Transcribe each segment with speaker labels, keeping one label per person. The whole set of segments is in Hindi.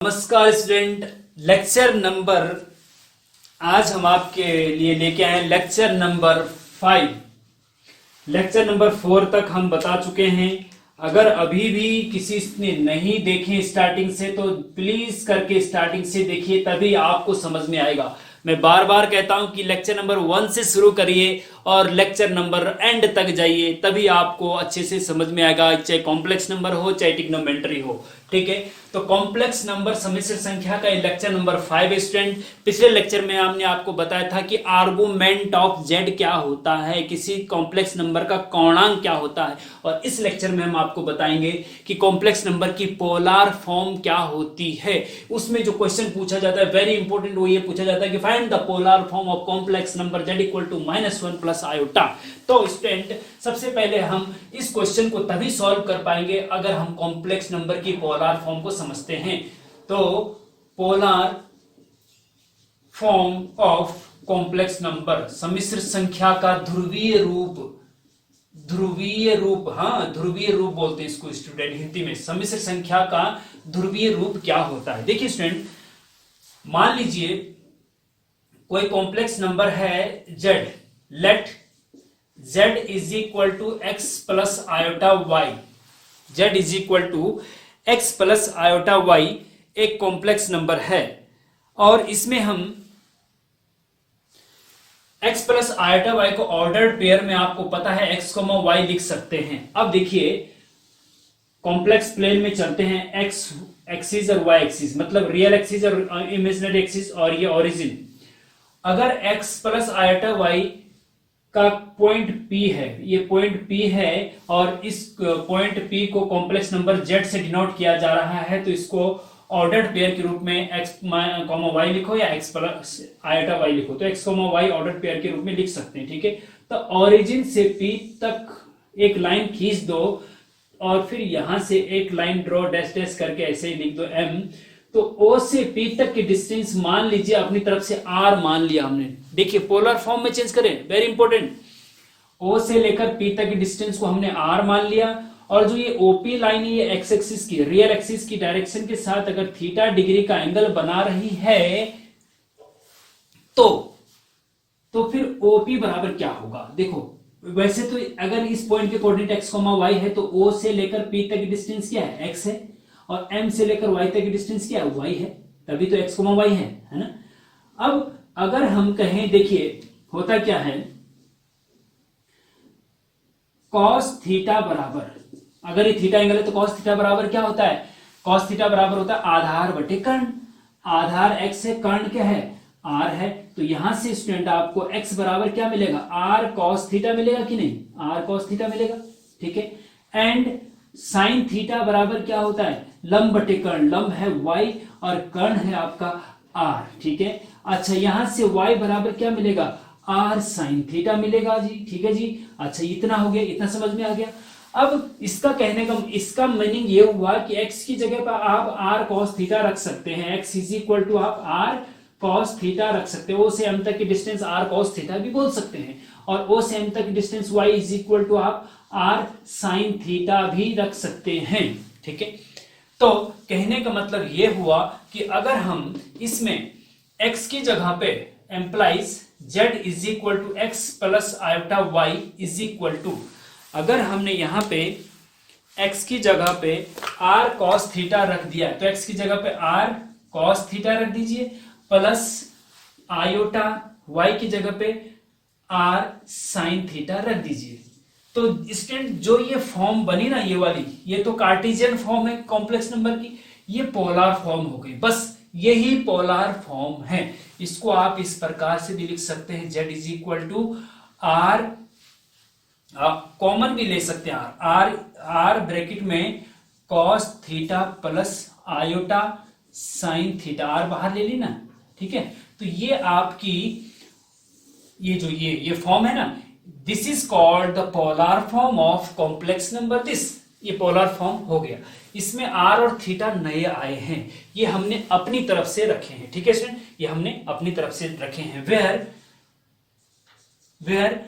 Speaker 1: नमस्कार स्टूडेंट। लेक्चर नंबर आज हम आपके लिए लेके आए लेक्चर नंबर 5। लेक्चर नंबर 4 तक हम बता चुके हैं। अगर अभी भी किसी ने नहीं देखे स्टार्टिंग से तो प्लीज करके स्टार्टिंग से देखिए, तभी आपको समझ में आएगा। मैं बार बार कहता हूं कि लेक्चर नंबर 1 से शुरू करिए और लेक्चर नंबर एंड तक जाइए, तभी आपको अच्छे से समझ में आएगा, चाहे कॉम्प्लेक्स नंबर हो चाहे ट्रिग्नोमेट्री हो। ठीक है, तो कॉम्प्लेक्स नंबर सम्मिश्र संख्या का लेक्चर नंबर 5 स्टूडेंट। पिछले लेक्चर में हमने आपको बताया था कि आर्गुमेंट ऑफ जेड क्या होता है, किसी कॉम्प्लेक्स नंबर का कोणांक क्या होता है, और इस लेक्चर में हम आपको बताएंगे कि कॉम्प्लेक्स नंबर की पोलर फॉर्म क्या होती है। उसमें जो क्वेश्चन पूछा जाता है वेरी इंपॉर्टेंट, वो ये पूछा जाता है कि find the polar form of complex number z equal to -1 plus iota. तो स्टूडेंट सबसे पहले हम इस क्वेश्चन को तभी सॉल्व कर पाएंगे अगर हम कॉम्प्लेक्स नंबर की पोलर फॉर्म को समझते हैं। तो polar form of complex number, सम्मिश्र संख्या का ध्रुवीय रूप, ध्रुवीय रूप बोलते हैं इसको स्टूडेंट हिंदी में। सम्मिश्र संख्या का ध्रुवीय रूप क्या होता है? देखिए स्टूडेंट, मान लीजिए कोई कॉम्प्लेक्स नंबर है z, let z is equal to x plus iota y। z is equal to x plus iota y एक कॉम्प्लेक्स नंबर है, और इसमें हम x प्लस आयोटा y को ऑर्डर्ड पेयर में आपको पता है x, y लिख सकते हैं। अब देखिए कॉम्प्लेक्स प्लेन में चलते हैं, x एक्सिस और y एक्सिस, मतलब रियल एक्सिस और इमेजिनरी एक्सिस, और ये ओरिजिन। अगर x प्लस आयोटा y का पॉइंट P है, ये पॉइंट P है, और इस पॉइंट P को कॉम्प्लेक्स नंबर Z से डिनोट किया जा रहा है, तो इसको ऑर्डर्ड पेयर के रूप में x, y लिखो या x प्लस आयोटा y लिखो, तो x, y ऑर्डर्ड पेयर के रूप में लिख सकते हैं। ठीक है, तो ओरिजिन से P तक एक लाइन खींच दो और फिर यहां से एक लाइन ड्रॉ डैश डैश करके ऐसे ही लिख दो m। तो O से P तक की डिस्टेंस मान लीजिए अपनी तरफ से R मान लिया हमने। देखिए पोलर फॉर्म में चेंज करें, वेरी इंपॉर्टेंट। O से लेकर P तक की डिस्टेंस को हमने R मान लिया, और जो ये OP लाइन है ये x एक्सिस की, रियल एक्सिस की डायरेक्शन के साथ अगर थीटा डिग्री का एंगल बना रही है तो फिर OP बराबर क्या होगा? देखो वैसे तो अगर इस पॉइंट के कोऑर्डिनेट x, y है तो O से लेकर P तक की डिस्टेंस क्या है? x है, और M से लेकर Y तक की डिस्टेंस क्या है? y है, तभी तो x, y है ना। अब अगर हम कहें, देखिए होता क्या है, cos थीटा बराबर, अगर ये थीटा एंगल है तो cos थीटा बराबर क्या होता है? cos थीटा बराबर होता है आधार बटे कर्ण। आधार x है, कर्ण क्या है? r है। तो यहां से स्टूडेंट आपको x बराबर क्या मिलेगा? r cos थीटा मिलेगा कि नहीं? r cos थीटा मिलेगा। ठीक है, एंड साइन थीटा बराबर क्या होता है? लंब बटे कर्ण, लंब है y और कर्ण है आपका r। ठीक है, अच्छा यहां से y बराबर क्या मिलेगा? r साइन थीटा मिलेगा जी। ठीक है जी, अच्छा इतना हो गया, इतना समझ में आ गया। अब इसका कहने का इसका मीनिंग ये हुआ कि x की जगह पर आप r cos थीटा रख सकते हैं, x इज इक्वल टू आप r cos थीटा रख सकते हैं। o से m तक की डिस्टेंस r cos थीटा भी बोल सकते हैं, और o से m तक की distance y is equal to आप r sin थीटा भी रख सकते हैं। ठीक है, तो कहने का मतलब ये हुआ कि अगर हम इसमें x की जगह पे implies z is equal to x plus iota y is equal to, अगर हमने यहां पे x की जगह पे r cos थीटा रख दिया, तो x की जगह पे r cos थीटा रख दीजिए, प्लस आयोटा y की जगह पे r sin थीटा रख दीजिए। तो स्टूडेंट जो ये फॉर्म बनी ना, ये वाली, ये तो कार्टेशियन फॉर्म है कॉम्प्लेक्स नंबर की, ये पोलर फॉर्म हो गई। बस यही पोलर फॉर्म है। इसको आप इस प्रकार से भी लिख सकते हैं, z is equal to r, आप कॉमन भी ले सकते हैं, r ब्रैकेट में cos theta plus iota sine theta, r बाहर ले ली ना। ठीक है, तो ये आपकी ये जो ये फॉर्म है ना, this is called the polar form of complex number. This ये पोलर फॉर्म हो गया। इसमें r और थीटा नए आए हैं, ये हमने अपनी तरफ से रखे हैं। ठीक है स्टूडेंट, ये हमने अपनी तरफ से रखे हैं। Where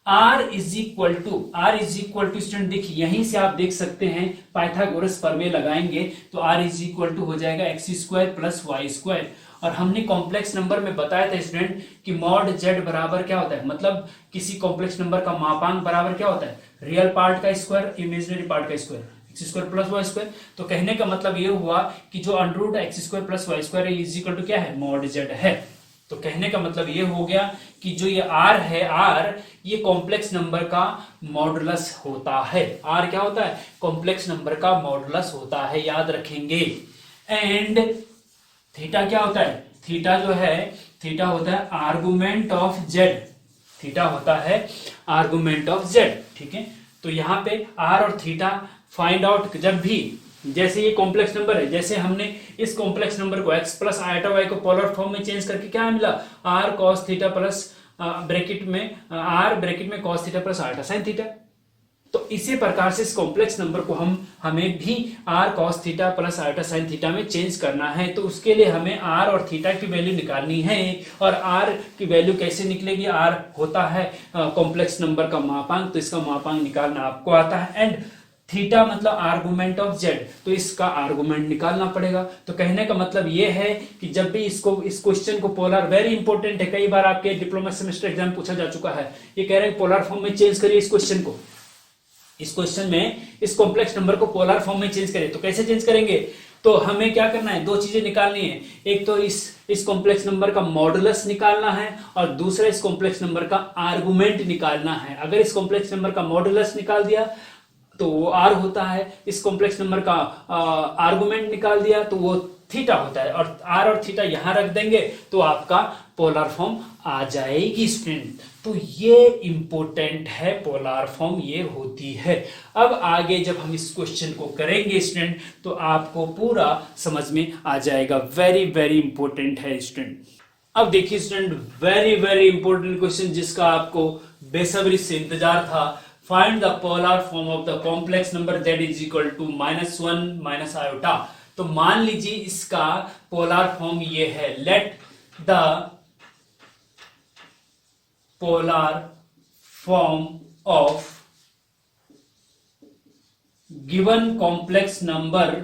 Speaker 1: r is equal to student देखिए यहीं से आप देख सकते हैं पाइथागोरस प्रमेय लगाएंगे तो r इज इक्वल टू हो जाएगा x square plus y square. और हमने कॉम्प्लेक्स नंबर में बताया था स्टूडेंट कि मॉड z बराबर क्या होता है, मतलब किसी कॉम्प्लेक्स नंबर का मापांक बराबर क्या होता है, रियल पार्ट का स्क्वायर इमेजिनरी पार्ट का square, x square plus y square. तो कहने का मतलब ये हुआ कि जो under root x square plus y square is equal to क्या है, मॉड z है। तो कहने का मतलब ये हो गया कि जो ये r है, r ये कॉम्प्लेक्स नंबर का मॉडुलस होता है। r क्या होता है, कॉम्प्लेक्स नंबर का मॉडुलस होता है, याद रखेंगे। एंड थीटा क्या होता है, थीटा जो है, थीटा होता है आर्गुमेंट ऑफ z, थीटा होता है आर्गुमेंट ऑफ z, ठीक है। तो यहाँ पे r और थीटा फाइंड आउट, जब भी जैसे ये कॉम्प्लेक्स नंबर है, जैसे हमने इस कॉम्प्लेक्स नंबर को x प्लस आयटा वाई को पोलर फॉर्म में चेंज करके क्या मिला, r cos theta plus bracket में r ब्रैकेट में cos theta plus eta sin theta. तो इसी प्रकार से इस कॉम्प्लेक्स नंबर को हमें भी r cos theta plus eta sin theta में चेंज करना है। तो उसके लिए हमें r और थीटा की वैल्यू निकालनी है। और r की वैल्यू कैसे निकलेगी, r होता है कॉम्प्लेक्स नंबर का मापांक, तो इसका मापांक निकालना आपको आता है। एंड थीटा मतलब आर्गुमेंट ऑफ z, तो इसका आर्गुमेंट निकालना पड़ेगा। तो कहने का मतलब ये है कि जब भी इस क्वेश्चन को पोलर, वेरी इंपॉर्टेंट है, कई बार आपके डिप्लोमा सेमेस्टर एग्जाम पूछा जा चुका है, ये कह रहे हैं पोलर फॉर्म में चेंज करिए इस क्वेश्चन को, इस क्वेश्चन में इस कॉम्प्लेक्स नंबर को पोलर फॉर्म में चेंज करें। तो कैसे चेंज करेंगे, तो हमें क्या करना है, दो चीजें निकालनी है। एक तो इस कॉम्प्लेक्स नंबर का मॉडुलस निकालना है और दूसरा इस कॉम्प्लेक्स नंबर का आर्गुमेंट निकालना है। अगर इस कॉम्प्लेक्स नंबर का मॉडुलस निकाल दिया तो वो r होता है, इस कॉम्प्लेक्स नंबर का आर्गुमेंट निकाल दिया तो वो थीटा होता है, और r और थीटा यहां रख देंगे तो आपका पोलर फॉर्म आ जाएगी स्टूडेंट। तो ये इंपॉर्टेंट है, पोलर फॉर्म ये होती है। अब आगे जब हम इस क्वेश्चन को करेंगे स्टूडेंट तो आपको पूरा समझ में आ जाएगा, वेरी वेरी इंपॉर्टेंट है स्टूडेंट। अब देखिए student, very very important question जिसका आपको बेसब्री से इंतजार था। Find the polar form of the complex number z is equal to -1 minus iota. तो मान लीजिए इसका पोलर फॉर्म ये है, let the polar form of given complex number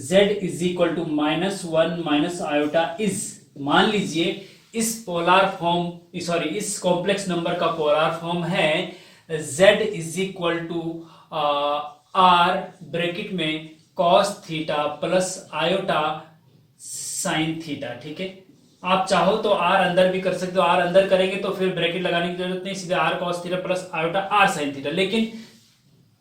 Speaker 1: z is equal to -1 minus iota is. मान लीजिए इस पोलर फॉर्म, सॉरी इस कॉम्प्लेक्स नंबर का पोलर फॉर्म है z is equal to r bracket में cos theta plus iota sin theta, ठीक है। आप चाहो तो r अंदर भी कर सकते हो, r अंदर करेंगे तो फिर ब्रैकेट लगाने की जरूरत नहीं, सीधे r cos theta plus iota r sin theta. लेकिन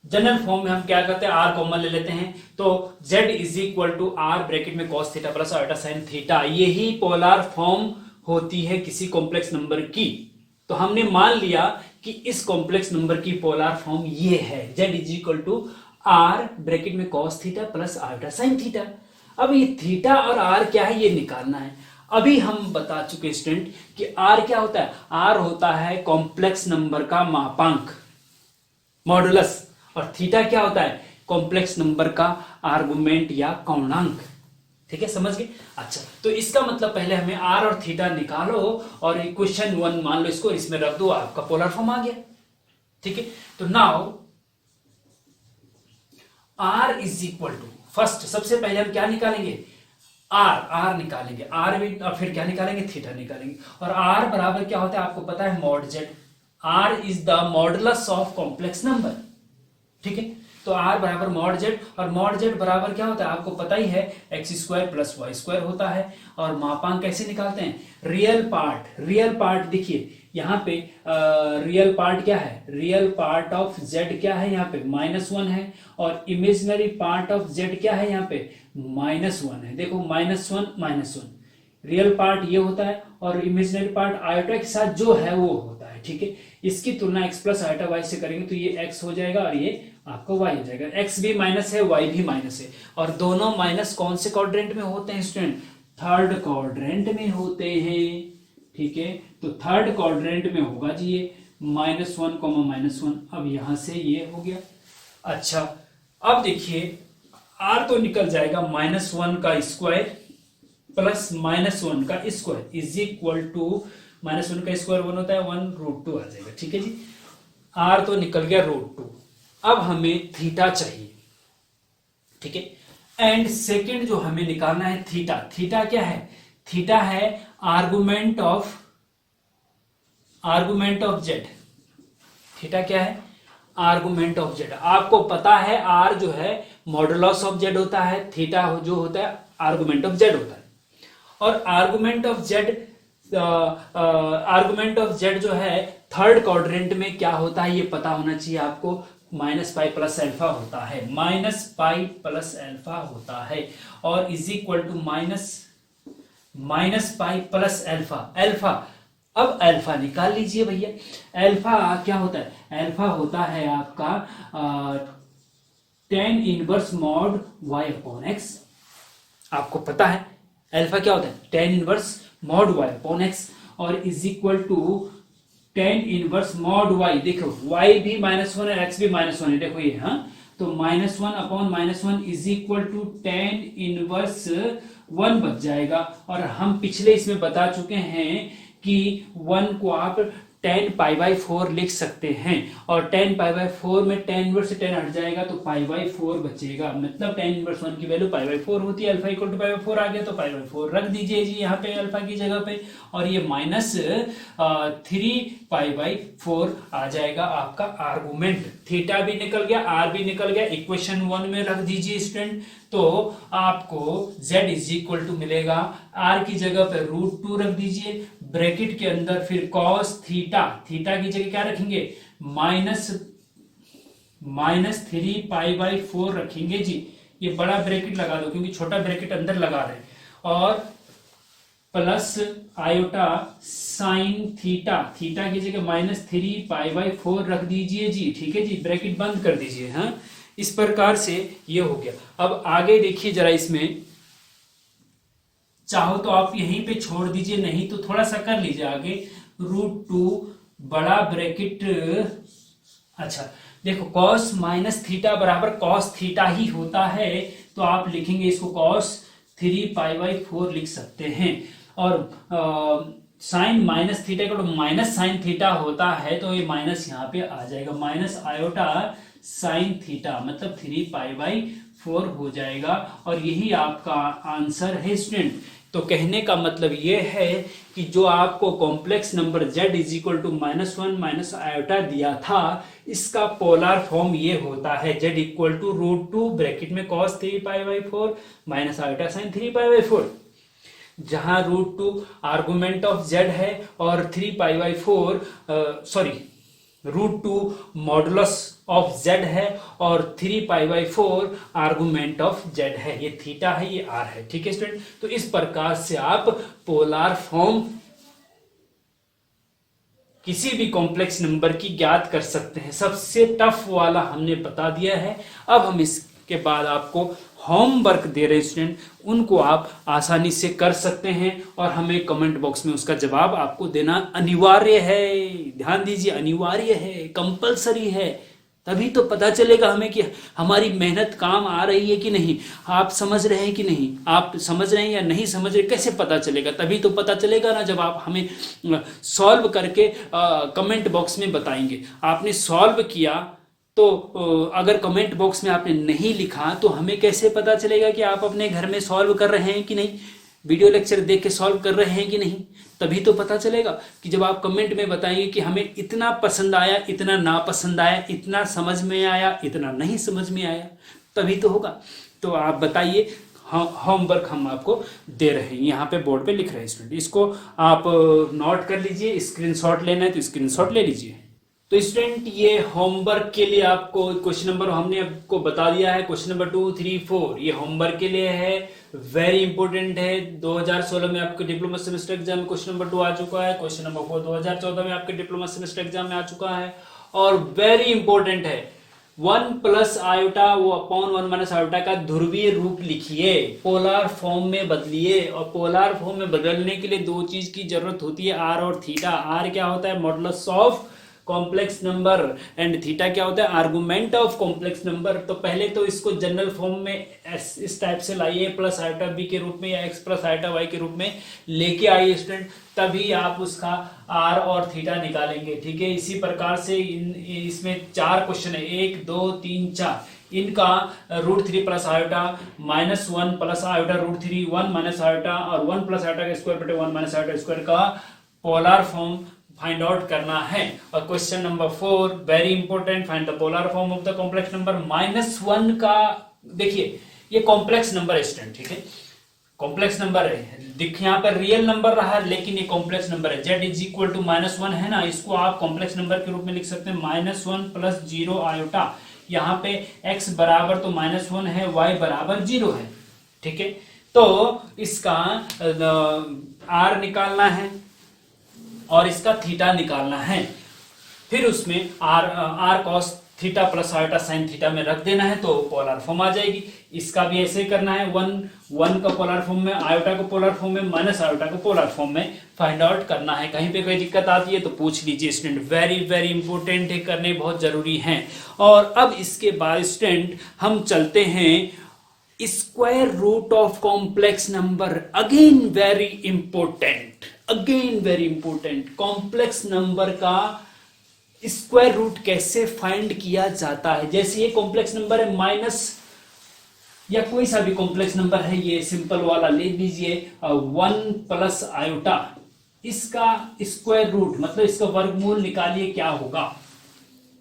Speaker 1: जनरल फॉर्म में हम क्या करते हैं, r कॉमन ले लेते हैं, तो z is equal to r bracket में cos theta plus iota sin theta, यही पोलर फॉर्म होती है किसी कॉम्प्लेक्स नंबर की। तो हमने मान लिया कि इस कॉम्प्लेक्स नंबर की पोलर फॉर्म ये है, z is equal to r bracket में cos theta plus iota sin theta. अब ये थीटा और r क्या है ये निकालना है। अभी हम बता चुके स्टूडेंट कि r क्या होता है, r होता है कॉम्प्लेक्स नंबर का मापांक, मॉडुलस, और थीटा क्या होता है, कॉम्प्लेक्स नंबर का आर्गुमेंट या कौणांक, ठीक है, समझ गए। अच्छा, तो इसका मतलब पहले हमें r और थीटा निकालो और क्वेश्चन 1 मान लो इसको, इसमें रख दो, आपका पोलर फॉर्म आ गया, ठीक है। तो now r is equal to, first सबसे पहले हम क्या निकालेंगे, r निकालेंगे, r भी, और फिर क्या निकालेंगे, थीटा निकालेंगे। और r बराबर क्या होता है आपको पता है, mod z। r is the modulus of complex number, ठीक है। तो r बराबर मॉड z, और मॉड z बराबर क्या होता है आपको पता ही है, x square plus y square होता है। और मापांक कैसे निकालते हैं, रियल पार्ट देखिए यहाँ पे रियल पार्ट क्या है, रियल पार्ट ऑफ z क्या है यहाँ पे -1 है, और इमेजिनरी पार्ट ऑफ z क्या है यहाँ पे -1 है। देखो -1 रियल पार्ट ये होता है और इमेजिनरी पार्ट आयोटा के साथ जो है वो होता है, ठीक है। इसकी तुलना x प्लस आयोटा y से करेंगे तो ये x हो जाएगा और ये आपको y हो जाएगा। x भी माइनस है, y भी माइनस है, और दोनों माइनस कौन से क्वाड्रेंट में होते हैं स्टूडेंट, थर्ड क्वाड्रेंट में होते हैं, ठीक है। तो थर्ड क्वाड्रेंट में होगा जी ये -1, -1। अब यहां से ये हो गया। अच्छा, अब देखिए r तो निकल जाएगा, -1 का स्क्वायर प्लस -1 का स्क्वायर इज इक्वल टू, -1 का स्क्वायर 1 होता है, 1√2 आ जाएगा, ठीक है जी। आर तो निकल गया √2। अब हमें थीटा चाहिए, ठीक है। एंड सेकंड जो हमें निकालना है थीटा। थीटा क्या है? थीटा है आर्गुमेंट ऑफ जेड। थीटा क्या है? Argument of Z. आपको पता है आर जो है मॉडुलस ऑफ जेड होता है, थीटा जो होता है आर्गुमेंट ऑफ जेड होता है। और आर्गुमेंट ऑफ जेड जो है थर्ड क्वाड्रेंट में क्या होता है ये पता होना चाहिए आपको। -पाई प्लस अल्फा होता है, -पाई प्लस अल्फा होता है, और is equal to minus pi plus alpha. Alpha, अब अल्फा निकाल लीजिए भैया। अल्फा क्या होता है? अल्फा होता है आपका tan inverse mod y upon x। आपको पता है अल्फा क्या होता है? tan inverse mod y upon x, और is equal to tan inverse mod y। देखो y भी -1 है, x भी -1 है, देखो ये, हाँ, तो -1 upon -1 is equal to tan inverse 1 बच जाएगा। और हम पिछले इसमें बता चुके हैं कि 1 को आप tan π/4 लिख सकते हैं, और tan π/4 में tan इनवर्स से tan हट जाएगा तो π/4 बचेगा। मतलब tan इनवर्स 1 की वैल्यू π/4 होती है। अल्फा इक्वल टू π/4 आ गया तो π/4 रख दीजिए जी यहाँ पे अल्फा की जगह पे, और ये -3π/4 आ जाएगा आपका आर्गुमेंट। थीटा भी निकल गया, आर भी निकल गया, इक्वेशन 1 में रख दीजिए स्टूडेंट। तो आपको z इज इक्वल टू मिलेगा, r की जगह पे √2 रख दीजिए, ब्रैकेट के अंदर फिर cos थीटा, थीटा की जगह क्या रखेंगे? -3π/4 रखेंगे जी। ये बड़ा ब्रैकेट लगा दो क्योंकि छोटा ब्रैकेट अंदर लगा रहे, और plus iota sine theta, theta की जगह -3π/4 रख दीजिए जी, ठीक है जी, ब्रैकेट बंद कर दीजिए। हाँ, इस प्रकार से ये हो गया। अब आगे देखिए जरा, इसमें चाहो तो आप यहीं पे छोड़ दीजिए, नहीं तो थोड़ा सा कर लीजिए आगे। √2 बड़ा ब्रैकेट, अच्छा देखो cos -थीटा बराबर cos थीटा ही होता है, तो आप लिखेंगे इसको cos 3π/4 लिख सकते हैं। और साइन -थीटा को माइनस साइन थीटा होता है, तो ये माइनस यहाँ पे आ जाएगा, माइनस आयोटा साइन थीटा, मतलब 3π/4 हो जाएगा। और यही आपका आंसर है स्टूडेंट। तो कहने का मतलब ये है कि जो आपको complex number z is equal to -1 minus iota दिया था, इसका पोलर फॉर्म ये होता है z इक्वल टू √2 ब्रैकेट में cos 3π/4 माइनस आयोटा साइन 3π/4, जहां √2 आर्गुमेंट ऑफ z है और 3π/4 √2 मॉडुलस ऑफ z है और 3π/4 आर्गुमेंट ऑफ z है। ये थीटा है, ये r है, ठीक है स्टूडेंट। तो इस प्रकार से आप पोलर फॉर्म किसी भी कॉम्प्लेक्स नंबर की ज्ञात कर सकते हैं। सबसे टफ वाला हमने बता दिया है। अब हम इसके बाद आपको होमवर्क दे रहे स्टूडेंट, उनको आप आसानी से कर सकते हैं, और हमें कमेंट बॉक्स में उसका जवाब आपको देना अनिवार्य है। ध्यान दीजिए, अनिवार्य है, कंपलसरी है, तभी तो पता चलेगा हमें कि हमारी मेहनत काम आ रही है कि नहीं। आप समझ रहे हैं कि नहीं, आप समझ रहे हैं या नहीं समझ रहे, कैसे पता चलेगा? तभी तो पता चलेगा ना जब आप हमें सॉल्व करके कमेंट बॉक्स में बताएंगे। आपने सॉल्व किया तो अगर कमेंट बॉक्स में आपने नहीं लिखा तो हमें कैसे पता चलेगा कि आप अपने घर में सॉल्व कर रहे हैं कि नहीं, वीडियो लेक्चर देख के सॉल्व कर रहे हैं कि नहीं। तभी तो पता चलेगा कि जब आप कमेंट में बताएंगे कि हमें इतना पसंद आया, इतना नापसंद आया, इतना समझ में आया, इतना नहीं समझ में आया, तभी तो होगा। तो आप बताइए, होमवर्क हम आपको दे रहे हैं, यहाँ पे बोर्ड पे लिख रहे हैं स्टूडेंट, इसको आप नोट कर लीजिए। स्क्रीनशॉट लेना है तो स्क्रीनशॉट ले लीजिए। तो स्टूडेंट ये होमवर्क के लिए आपको क्वेश्चन नंबर हमने आपको बता दिया है, क्वेश्चन नंबर 2, 3, 4 ये होमवर्क के लिए है, वेरी इंपॉर्टेंट है। 2016 में आपके डिप्लोमा सेमेस्टर एग्जाम में क्वेश्चन नंबर 2 आ चुका है, क्वेश्चन नंबर 4 2014 में आपके डिप्लोमा सेमेस्टर एग्जाम में आ चुका है, और वेरी इंपॉर्टेंट है 1 प्लस आयोटा वो अपॉन 1 माइनस आयोटा का ध्रुवीय रूप लिखिए, पोलर फॉर्म में बदलिए। और पोलर फॉर्म में बदलने के लिए दो चीज की जरूरत होती है, आर और थीटा। आर क्या होता है? Modulus of complex number and theta क्या होता है, आर्गुमेंट ऑफ कॉम्प्लेक्स नंबर। तो पहले तो इसको जनरल फॉर्म में इस टाइप से लाइए, प्लस आयोटा बी के रूप में या एक्स प्लस आयोटा वाई के रूप में लेके आइए स्टूडेंट, तभी आप उसका आर और थीटा निकालेंगे। ठीक है, इसी प्रकार से इसमें 4 क्वेश्चन है, 1 2 3 4, इनका √3 plus iota -1 plus iota √3 1 minus iota और 1 प्लस आयोटा का स्क्वायर बटे 1 माइनस आयोटा स्क्वायर का पोलर फॉर्म फाइंड आउट करना है। और question number 4 very important, find the polar form of the complex number. -1 का देखिए ये कॉम्प्लेक्स नंबर है स्टूडेंट, ठीक है, कॉम्प्लेक्स नंबर है, देखिए यहाँ पर रियल नंबर रहा है लेकिन ये कॉम्प्लेक्स नंबर है। z इज इक्वल टू -1 है ना, इसको आप कॉम्प्लेक्स नंबर के रूप में लिख सकते हैं -1 प्लस 0 आयोटा। यहाँ पे x बराबर तो -1 है, y बराबर 0 है। ठीक है, तो इसका r निकालना है और इसका थीटा निकालना है, फिर उसमें r cos theta plus iota sine theta में रख देना है तो पोलर फॉर्म आ जाएगी। इसका भी ऐसे ही करना है, 1 का पोलर फॉर्म में, आयोटा को पोलर फॉर्म में, माइनस आयोटा को पोलर फॉर्म में फाइंड आउट करना है। कहीं पे कोई दिक्कत आती है तो पूछ लीजिए स्टूडेंट, वेरी वेरी इंपॉर्टेंट है, करने बहुत जरूरी हैं। और अब इसके बाद स्टूडेंट हम चलते हैं square root of complex number. Again very important, again very important, complex number का स्क्वायर रूट कैसे फाइंड किया जाता है। जैसे ये कॉम्प्लेक्स नंबर है माइनस या कोई सा भी कॉम्प्लेक्स नंबर है, ये सिंपल वाला ले लीजिए 1 प्लस आयोटा, इसका स्क्वायर रूट मतलब इसका वर्गमूल निकालिए क्या होगा,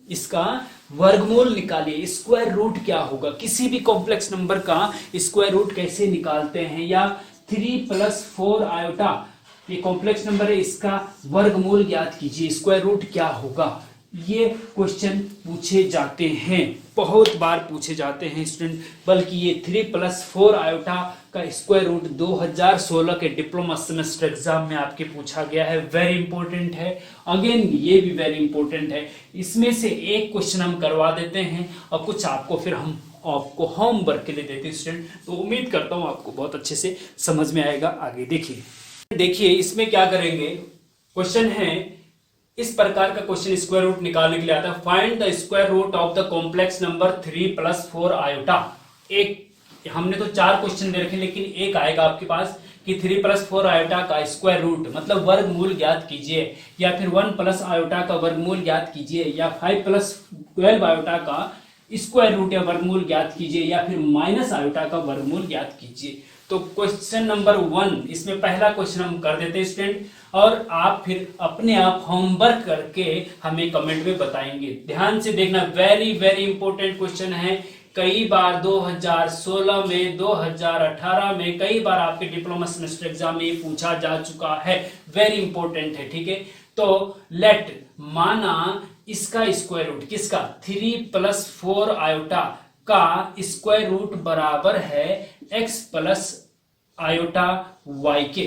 Speaker 1: इसका वर्गमूल निकालिए, स्क्वायर रूट क्या होगा। किसी भी कॉम्प्लेक्स नंबर का स्क्वायर रूट कैसे निकालते हैं, या 3 + 4 आयोटा ये कॉम्प्लेक्स नंबर है, इसका वर्गमूल ज्ञात कीजिए, स्क्वायर रूट क्या होगा। ये क्वेश्चन पूछे जाते हैं, बहुत बार पूछे जाते हैं स्टूडेंट, बल्कि ये 3 + 4 आयोटा का स्क्वायर रूट 2016 के डिप्लोमा सेमेस्टर एग्जाम में आपके पूछा गया है, वेरी इंपॉर्टेंट है। अगेन ये भी वेरी इंपॉर्टेंट है, इसमें से एक क्वेश्चन हम करवा देते हैं और कुछ आपको फिर हम आपको होमवर्क के लिए देते हैं स्टूडेंट, तो उम्मीद करता हूँ आपको बहुत अच्छे से समझ में आएगा। आगे देखिए इसमें क्या करेंगे, क्वेश्चन है इस प्रकार का क्वेश्चन स्क्वायर रूट निकालने के लिए आता है, find the square root of the complex number 3 + 4 iota. एक हमने तो 4 क्वेश्चन दे रखे लेकिन एक आएगा आपके पास कि 3 + 4 आयोटा का स्क्वायर रूट मतलब वर्गमूल ज्ञात कीजिए, या फिर 1 प्लस आयोटा का वर्गमूल ज्ञात कीजिए, या 5 + 12 आयोटा का स्क्वायर रूट या वर्गमूल ज्ञात कीजिए, या फिर माइनस आयोटा का वर्गमूल ज्ञात कीजिए। तो क्वेश्चन नंबर 1 इसमें पहला क्वेश्चन हम कर देते हैं स्टूडेंट, और आप फिर अपने आप होमवर्क करके हमें कमेंट में बताएंगे। ध्यान से देखना, वेरी वेरी इंपॉर्टेंट क्वेश्चन है, कई बार 2016 में, 2018 में कई बार आपके डिप्लोमा सेमेस्टर एग्जाम में पूछा जा चुका है, वेरी इंपॉर्टेंट है। ठीक है, तो लेट माना इसका स्क्वायर रूट किसका, 3 + 4 आयोटा का स्क्वायर रूट बराबर है x प्लस आयोटा y के।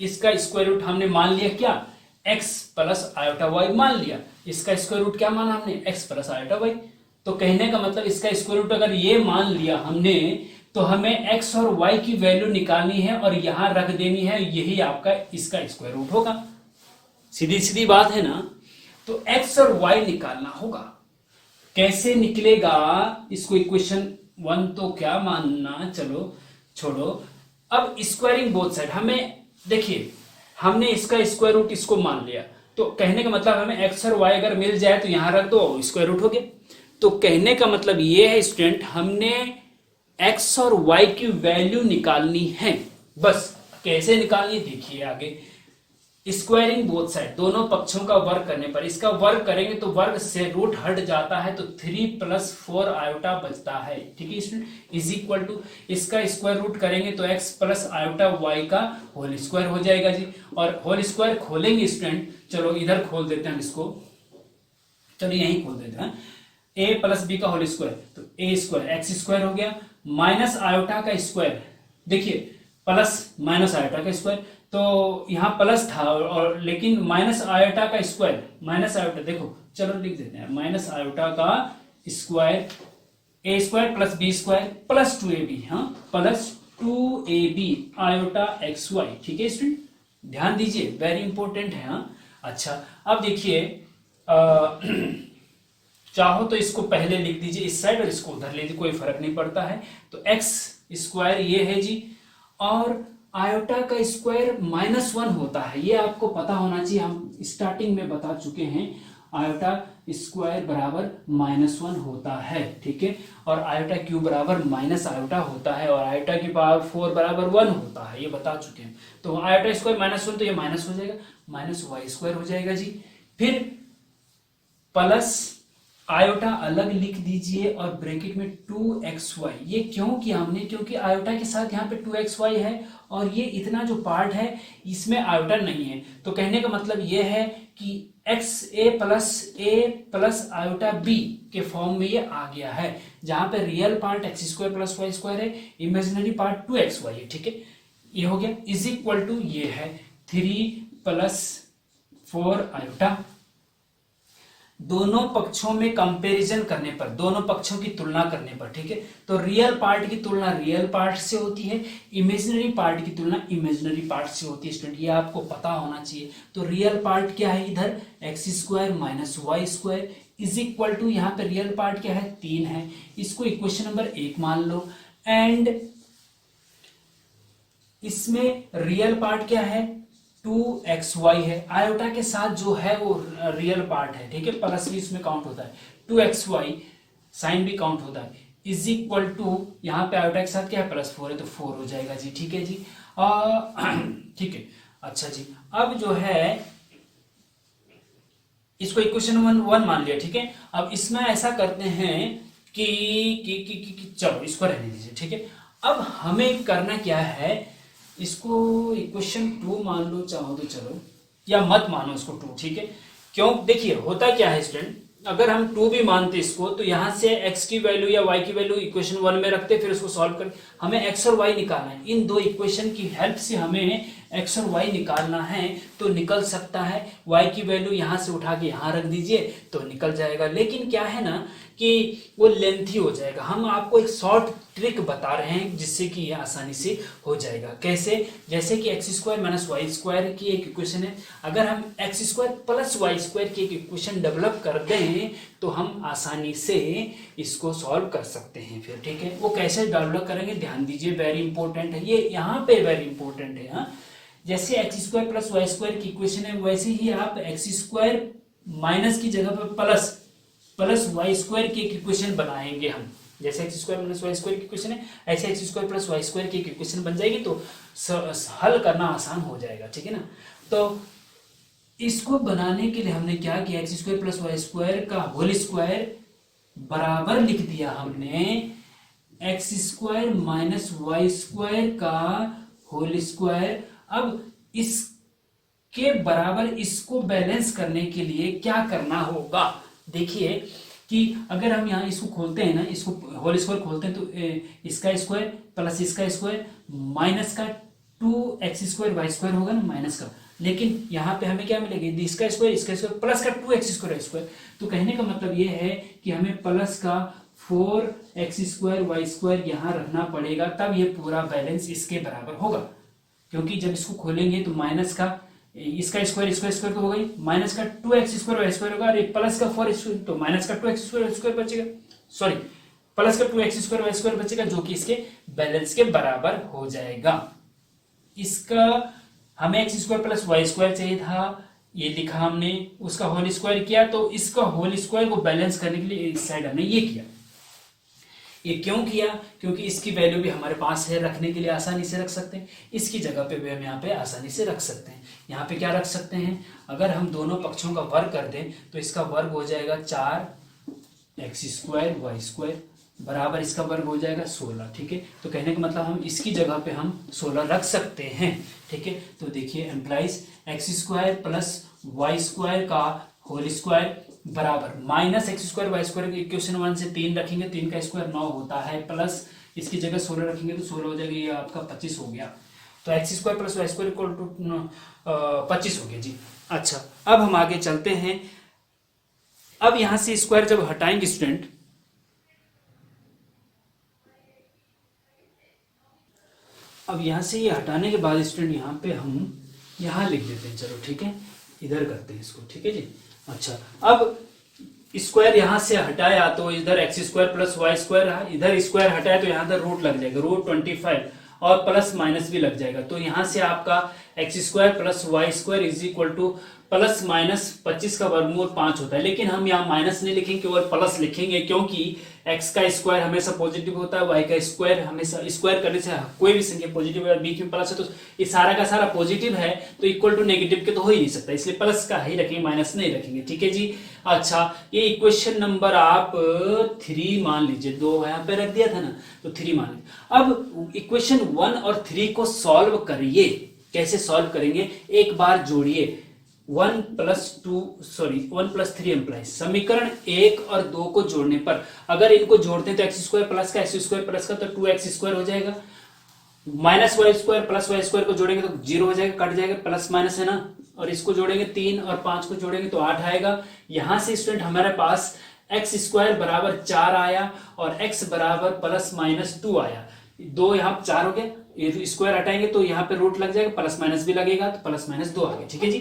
Speaker 1: इसका स्क्वायर रूट हमने मान लिया क्या, x प्लस आयोटा y मान लिया। इसका स्क्वायर रूट क्या माना हमने, x प्लस आयोटा y। तो कहने का मतलब इसका स्क्वायर रूट अगर ये मान लिया हमने, तो हमें x और y की वैल्यू निकालनी है और यहां रख देनी है, यही आपका इसका स्क्वायर रूट होगा। सीधी सीधी बात है ना। तो x और y निकालना होगा, कैसे निकलेगा, इसको इक्वेशन 1 तो क्या मानना, चलो छोड़ो। अब स्क्वायरिंग बोथ साइड, हमें देखिए हमने इसका स्क्वायर रूट इसको मान लिया, तो कहने का मतलब हमें x और y अगर मिल जाए तो यहां रख दो, स्क्वायर रूट हो गया। तो कहने का मतलब ये है स्टूडेंट, हमने x और y की वैल्यू निकालनी है, बस कैसे निकालनी देखिए आगे। स्क्वायरिंग बोथ साइड, दोनों पक्षों का वर्ग करने पर, इसका वर्ग करेंगे तो वर्ग से रूट हट जाता है, तो 3 + 4 आयोटा बचता है। ठीक है स्टूडेंट, इज इक्वल टू इसका स्क्वायर रूट करेंगे तो x प्लस आयोटा y का होल स्क्वायर हो जाएगा जी। और होल स्क्वायर खोलेंगे स्टूडेंट, चलो इधर खोल देते हैं इसको, चलो यहीं खोल देते हैं, a + b का होल स्क्वायर, तो a² x² हो गया, माइनस आयोटा का स्क्वायर, देखिए प्लस माइनस आयोटा का स्क्वायर, तो यहां प्लस था और लेकिन माइनस आयोटा का स्क्वायर, माइनस आयोटा देखो, चलो लिख देते हैं, माइनस आयोटा का स्क्वायर, a² + b² + 2ab, हाँ प्लस 2ab आयोटा xy। ठीक है स्टूडेंट, ध्यान दीजिए, वेरी इंपॉर्टेंट है। हाँ अच्छा, अब देखिए चाहो तो इसको पहले लिख दीजिए इस साइड और इसको उधर ले दीजिए, कोई फर्क नहीं पड़ता है। तो एक्स स्क्वायर ये है जी, और आयोटा का स्क्वायर -1 होता है, ये आपको पता होना चाहिए, हम स्टार्टिंग में बता चुके हैं। आयोटा स्क्वायर बराबर -1 होता है, ठीक है। और आयोटा क्यूब बराबर माइनस आयोटा होता है, और आयोटा की पावर 4 बराबर 1 होता है, ये बता चुके हैं। तो आयोटा स्क्वायर -1 तो ये माइनस हो जाएगा, -y² हो जाएगा जी। फिर प्लस आयोटा अलग लिख दीजिए और ब्रैकेट में 2xy। ये क्यों किया हमने, क्योंकि आयोटा के साथ यहाँ पे 2xy है और ये इतना जो पार्ट है इसमें आयोटा नहीं है। तो कहने का मतलब ये है कि a आयोटा b के फॉर्म में ये आ गया है, जहां पे रियल पार्ट x² + y² है, इमेजिनरी पार्ट 2xy है, ठीक है। ये हो गया, इज इक्वल टू ये है 3 + 4 आयोटा। दोनों पक्षों में कंपैरिजन करने पर, दोनों पक्षों की तुलना करने पर, ठीक है। तो रियल पार्ट की तुलना रियल पार्ट से होती है, इमेजिनरी पार्ट की तुलना इमेजिनरी पार्ट से होती है स्टूडेंट, ये आपको पता होना चाहिए। तो रियल पार्ट क्या है इधर, x² - y² is equal to, यहाँ पे रियल पार्ट क्या है 3 है, इसको इक्वेशन नंबर 1 मान लो। एंड इसमें रियल पार्ट क्या है 2xy है, आयोटा के साथ जो है वो रियल पार्ट है, ठीक है, प्लस भी इसमें काउंट होता है, 2xy साइन भी काउंट होता है, इज इक्वल टू यहाँ पे आयोटा के साथ क्या है +4 है, तो 4 हो जाएगा जी, ठीक है जी। ठीक है, अच्छा जी। अब जो है इसको इक्वेशन 1 मान लिया, ठीक है। अब इसमें ऐसा करते हैं कि चलो इसको रहने दीजिए, ठीक है। अब हमें करना क्या है, इसको इक्वेशन 2 मान लो चाहो तो, चलो, या मत मानो इसको 2, ठीक है। क्यों, देखिए होता क्या है स्टूडेंट, अगर हम 2 भी मानते इसको तो यहां से x की वैल्यू या y की वैल्यू इक्वेशन 1 में रखते, फिर उसको सॉल्व कर हमें x और y निकालना है। इन दो इक्वेशन की हेल्प से हमें x और y निकालना है, तो निकल सकता है। y की वैल्यू यहां से उठा के यहां रख दीजिए तो निकल जाएगा, लेकिन क्या है ना कि वो लेंथी हो जाएगा। हम आपको एक शॉर्ट ट्रिक बता रहे हैं जिससे कि ये आसानी से हो जाएगा। कैसे, जैसे कि x² - y² की एक इक्वेशन है, अगर हम x² + y² की एक इक्वेशन डेवलप कर दें तो हम आसानी से इसको सॉल्व कर सकते हैं फिर, ठीक है। वो कैसे डेवलप करेंगे ध्यान दीजिए, वेरी इंपॉर्टेंट है ये, यहाँ पे वेरी इंपॉर्टेंट है। हाँ, जैसे x² + y² की इक्वेशन है वैसे ही आप x² माइनस की जगह पर प्लस y² की एक इक्वेशन बनाएंगे हम। जैसे x² - y² की इक्वेशन है, ऐसे x² + y² की एक इक्वेशन बन जाएगी, तो हल करना आसान हो जाएगा, ठीक है ना। तो इसको बनाने के लिए हमने क्या किया, x² + y² का होल स्क्वायर बराबर लिख दिया हमने x² - y² का होल स्क्वायर। अब इसके बराबर इसको बैलेंस करने के लिए क्या करना होगा, देखिए कि अगर हम यहाँ इसको खोलते हैं ना, इसको होल स्क्वायर खोलते हैं तो इसका स्क्वायर प्लस इसका स्क्वायर माइनस का 2x² y² होगा ना, माइनस का। लेकिन यहाँ पे हमें क्या मिलेगा, इसका स्क्वायर प्लस का 2x² y²। तो कहने का मतलब ये है कि हमें प्लस का 4x² y² यहाँ रखना पड़ेगा, तब ये पूरा बैलेंस इसके बराबर होगा। क्योंकि जब इसको खोलेंगे तो माइनस का इसका स्क्वायर तो होगा ही, माइनस का 2x² y² होगा, और प्लस का 4x² तो माइनस का 2x² y² बचेगा, सॉरी प्लस का 2x² y² बचेगा, जो कि इसके बैलेंस के बराबर हो जाएगा। इसका हमें x² + y² चाहिए था, ये लिखा हमने, उसका होल स्क्वायर किया, तो इसका होल स्क्वायर को बैलेंस करने के लिए इस साइड हमने ये किया। ये क्यों किया, क्योंकि इसकी वैल्यू भी हमारे पास है, रखने के लिए आसानी से रख सकते हैं, इसकी जगह पे भी हम यहाँ पे आसानी से रख सकते हैं। यहाँ पे क्या रख सकते हैं, अगर हम दोनों पक्षों का वर्ग कर दें तो इसका वर्ग हो जाएगा 4x² y² बराबर इसका वर्ग हो जाएगा 16, ठीक है। तो कहने का मतलब हम इसकी जगह पे हम 16 रख सकते हैं, ठीक है। तो देखिए एम्प्लाइज x² + y² का होल स्क्वायर बराबर माइनस x² y² की इक्वेशन 1 से 3 रखेंगे, 3 का स्क्वायर 9 होता है, प्लस इसकी जगह 16 रखेंगे तो 16 हो जाएगा, ये आपका 25 हो गया। तो x² + y² = 25 हो गया जी। अच्छा, अब हम आगे चलते हैं। अब यहां से स्क्वायर जब हटाएंगे स्टूडेंट, अब यहां से ये हटाने के बाद स्टूडेंट यहाँ पे हम यहाँ लिख देते हैं, चलो ठीक है, इधर करते हैं इसको, ठीक है जी। अच्छा, अब स्क्वायर यहां से हटाया तो इधर x square plus y square रहा, इधर स्क्वायर हटाया तो यहाँ रूट लग जाएगा, रूट 25 और प्लस माइनस भी लग जाएगा, तो यहां से आपका x square plus y square is equal to plus minus 25 का वर्गमूल 5 होता है। लेकिन हम यहाँ माइनस नहीं लिखेंगे, केवल प्लस लिखेंगे, क्योंकि एक्स का स्क्वायर हमेशा पॉजिटिव होता है, वाई का स्क्वायर हमेशा, स्क्वायर करने से कोई भी संख्या पॉजिटिव है, बीच में प्लस है तो ये सारा का सारा पॉजिटिव है, तो इक्वल टू नेगेटिव के तो हो ही नहीं सकता, इसलिए प्लस का ही रखेंगे, माइनस नहीं रखेंगे। ठीक है जी। अच्छा, ये इक्वेशन नंबर आप 3 मान लीजिए, 2 यहाँ पे रख दिया था ना, तो 3 मान लीजिए। अब इक्वेशन 1 और 3 को सॉल्व करिए। कैसे सॉल्व करेंगे, एक बार जोड़िए, 1 प्लस 3 एम्प्लाइज, समीकरण 1 और 2 को जोड़ने पर अगर इनको जोड़ते हैं तो एक्स स्क्वायर प्लस का तो 2x स्क्वायर हो जाएगा, minus y square plus y square को जोड़ेंगे तो 0 हो जाएगा, कट जाएगा, प्लस माइनस है ना, और इसको जोड़ेंगे 3 और 5 को जोड़ेंगे तो 8 आएगा। यहां से स्टूडेंट हमारे पास एक्स स्क्वायर बराबर 4 आया और एक्स बराबर प्लस माइनस 2 आया, 2 यहाँ 4 हो गया, ये स्क्वायर हटाएंगे तो यहाँ पे रूट लग जाएगा, प्लस माइनस भी लगेगा, तो प्लस माइनस 2 आ गया। ठीक है जी,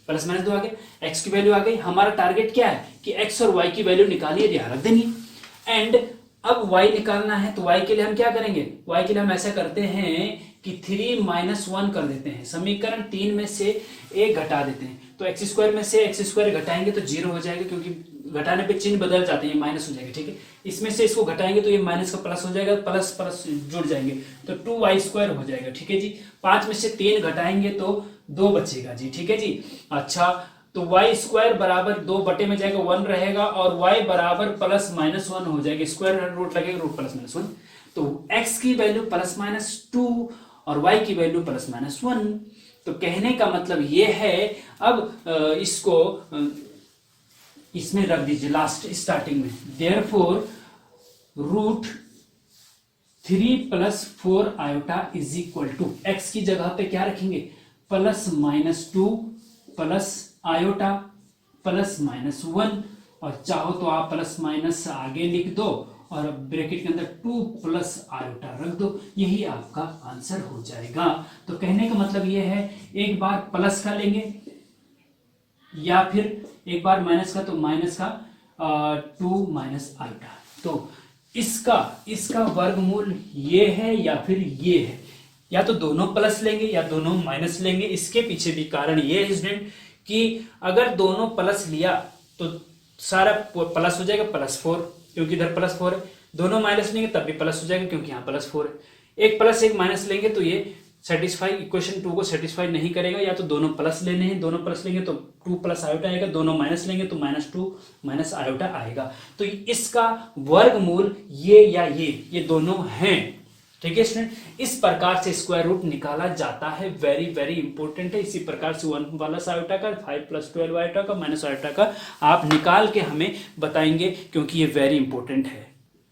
Speaker 1: प्लस माइनस 2 आ गया, एक्स की वैल्यू आ गई। हमारा टारगेट क्या है कि एक्स और वाई की वैल्यू निकालिए, यहाँ रख देनी है। एंड अब y निकालना है, तो y के लिए हम क्या करेंगे, y के लिए हम ऐसा करते हैं कि 3 माइनस 1 कर देते हैं, समीकरण 3 में से 1 घटा देते हैं, तो एक्स स्क्वायर में से एक्स स्क्वायर घटाएंगे तो 0 हो जाएगा, क्योंकि घटाने पे चिन्ह बदल जाते हैं, माइनस हो जाएगा। ठीक है, इसमें से इसको घटाएंगे तो ये माइनस का प्लस हो जाएगा, प्लस प्लस जुड़ जाएंगे तो 2y स्क्वायर हो जाएगा। ठीक है जी, 5 में से 3 घटाएंगे तो 2 बचेगा जी। ठीक है जी। अच्छा, तो y स्क्वायर बराबर 2 बटे में जाएगा 1 रहेगा, और y बराबर प्लस माइनस 1 हो जाएगा, स्क्वायर रूट लगेगा, रूट प्लस माइनस 1, तो x की वैल्यू प्लस माइनस 2 और y की वैल्यू प्लस माइनस 1। तो कहने का मतलब ये है, अब इसको इसमें रख दीजिए लास्ट स्टार्टिंग में, therefore root 3 plus 4 iota is equal to, x की जगह पे क्या रखेंगे, plus minus 2 plus iota plus minus 1, और चाहो तो आप प्लस माइनस आगे लिख दो और ब्रैकेट के अंदर 2 प्लस आयोटा रख दो, यही आपका आंसर हो जाएगा। तो कहने का मतलब यह है, एक बार प्लस का लेंगे या फिर एक बार माइनस का, तो माइनस का 2 माइनस आयोटा, तो इसका वर्गमूल ये है या फिर ये है, या तो दोनों प्लस लेंगे या दोनों माइनस लेंगे। इसके पीछे भी कारण ये है स्टूडेंट कि अगर दोनों प्लस लिया तो सारा प्लस हो जाएगा, +4, क्योंकि इधर +4 है, दोनों माइनस लेंगे तब भी प्लस हो जाएगा, क्योंकि यहाँ +4 है। एक प्लस एक माइनस लेंगे तो ये सेटिस्फाई, इक्वेशन 2 को सेटिस्फाई नहीं करेगा, या तो दोनों प्लस लेने हैं, दोनों प्लस लेंगे तो 2 प्लस आयोटा आएगा, दोनों माइनस लेंगे तो -2 माइनस आयोटा आएगा। तो इसका वर्गमूल ये या ये दोनों हैं। ठीक है स्टूडेंट, इस प्रकार से स्क्वायर रूट निकाला जाता है, वेरी वेरी इंपॉर्टेंट है। इसी प्रकार से 1 प्लस आयोटा का, 5 प्लस 12 आयोटा का, माइनस आयोटा का आप निकाल के हमें बताएंगे, क्योंकि ये वेरी इंपॉर्टेंट है।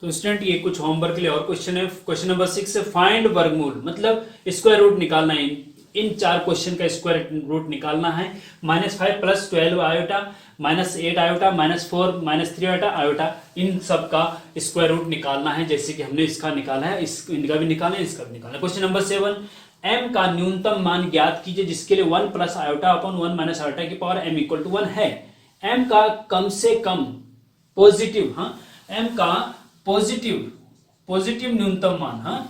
Speaker 1: तो स्टूडेंट, ये कुछ होमवर्क के लिए और क्वेश्चन है। क्वेश्चन नंबर 6 है, फाइंड वर्गमूल, मतलब स्क्वायर रूट निकालना है। इन 4 क्वेश्चन का स्क्वायर रूट निकालना है। -5 प्लस 12 आयोटा, -8 आयोटा, -4 -3 आयोटा, इन सब का स्क्वायर रूट निकालना है, जैसे कि हमने इसका निकाला है, इनका भी निकालना है, इसका भी निकालना है। क्वेश्चन नंबर 7, m का न्यूनतम मान ज्ञात कीजिए जिसके लिए 1 plus iota upon 1 minus iota की पावर m इक्वल टू 1 है। m का कम से कम पॉजिटिव, m का पॉजिटिव न्यूनतम मान,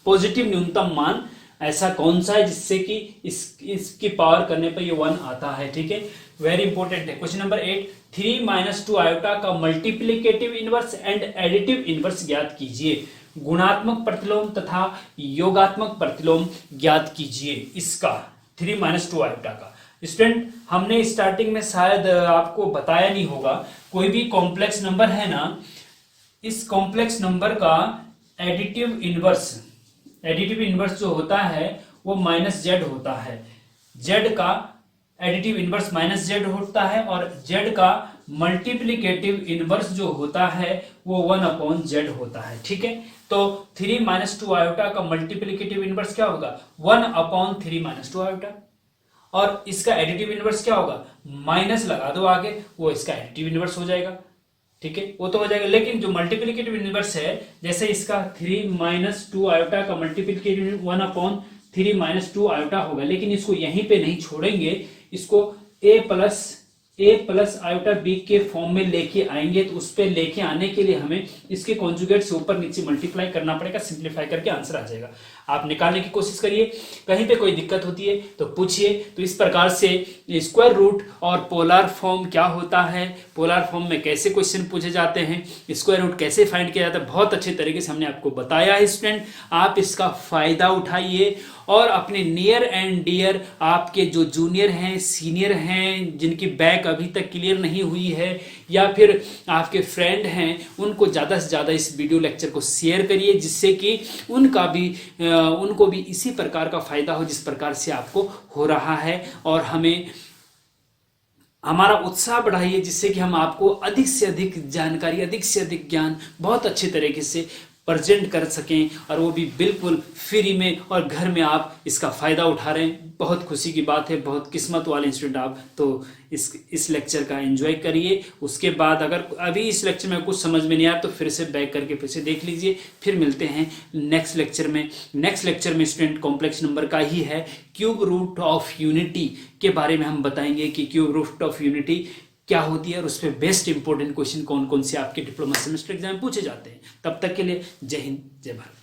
Speaker 1: पॉजिटिव न्यूनतम मान ऐसा कौन सा है जिससे कि इसकी पावर करने पर ये 1 आता है। ठीक है, वेरी इंपॉर्टेंट है। क्वेश्चन नंबर 8, 3 माइनस 2 आयोटा का multiplicative inverse and additive inverse ज्ञात कीजिए। गुणात्मक प्रतिलोम तथा योगात्मक प्रतिलोम ज्ञात कीजिए इसका, 3 माइनस 2 आयोटा का। स्टूडेंट, हमने स्टार्टिंग में शायद आपको बताया नहीं होगा, कोई भी कॉम्प्लेक्स नंबर है ना, इस कॉम्प्लेक्स नंबर का एडिटिव इनवर्स जो होता है वो -z होता है। z का एडिटिव इनवर्स -z होता है, और z का मल्टीप्लीकेटिव इनवर्स जो होता है वो 1/z होता है। ठीक है, तो 3 माइनस 2 आयोटा का मल्टीप्लीकेटिव इनवर्स क्या होगा, 1/3 माइनस 2 आयोटा, और इसका एडिटिव इनवर्स क्या होगा, माइनस लगा दो आगे, वो इसका एडिटिव इनवर्स हो जाएगा। ठीक है, वो तो हो जाएगा, लेकिन जो मल्टीप्लीकेटिव इनवर्स है, जैसे इसका 3 माइनस 2 आयोटा का मल्टीप्लीकेटिव 1/3 माइनस 2 आयोटा होगा, लेकिन इसको यहीं पे नहीं छोड़ेंगे, इसको a plus a plus iota b के फॉर्म में लेके आएंगे, तो उस पे लेके आने के लिए हमें इसके कॉन्जुगेट से ऊपर नीचे मल्टीप्लाई करना पड़ेगा, सिंप्लीफाई करके आंसर आ जाएगा। आप निकालने की कोशिश करिए, कहीं पे कोई दिक्कत होती है तो पूछिए। तो इस प्रकार से स्क्वायर रूट और पोलर फॉर्म क्या होता है, पोलर फॉर्म में कैसे क्वेश्चन पूछे जाते हैं, स्क्वायर रूट कैसे फाइंड किया जाता है, बहुत अच्छे तरीके से हमने आपको बताया है स्टूडेंट। आप इसका फायदा उठाइए और अपने नियर एंड डियर आपके जो जूनियर हैं, सीनियर हैं, जिनकी बैक अभी तक क्लियर नहीं हुई है, या फिर आपके फ्रेंड हैं, उनको ज़्यादा से ज़्यादा इस वीडियो लेक्चर को शेयर करिए, जिससे कि उनको भी इसी प्रकार का फायदा हो जिस प्रकार से आपको हो रहा है। और हमारा उत्साह बढ़ाइए, जिससे कि हम आपको अधिक से अधिक जानकारी, अधिक से अधिक ज्ञान बहुत अच्छे तरीके से प्रेजेंट कर सकें, और वो भी बिल्कुल फ्री में, और घर में आप इसका फ़ायदा उठा रहे हैं। बहुत खुशी की बात है, बहुत किस्मत वाले स्टूडेंट आप। तो इस लेक्चर का एंजॉय करिए। उसके बाद अगर अभी इस लेक्चर में कुछ समझ में नहीं आया तो फिर से बैक करके फिर से देख लीजिए। फिर मिलते हैं नेक्स्ट लेक्चर में। नेक्स्ट लेक्चर में स्टूडेंट कॉम्प्लेक्स नंबर का ही है, क्यूब रूट ऑफ यूनिटी के बारे में हम बताएंगे कि क्यूब रूट ऑफ यूनिटी क्या होती है और उस पर बेस्ट इंपॉर्टेंट क्वेश्चन कौन कौन से आपके डिप्लोमा सेमेस्टर एग्जाम में पूछे जाते हैं। तब तक के लिए जय हिंद, जय भारत।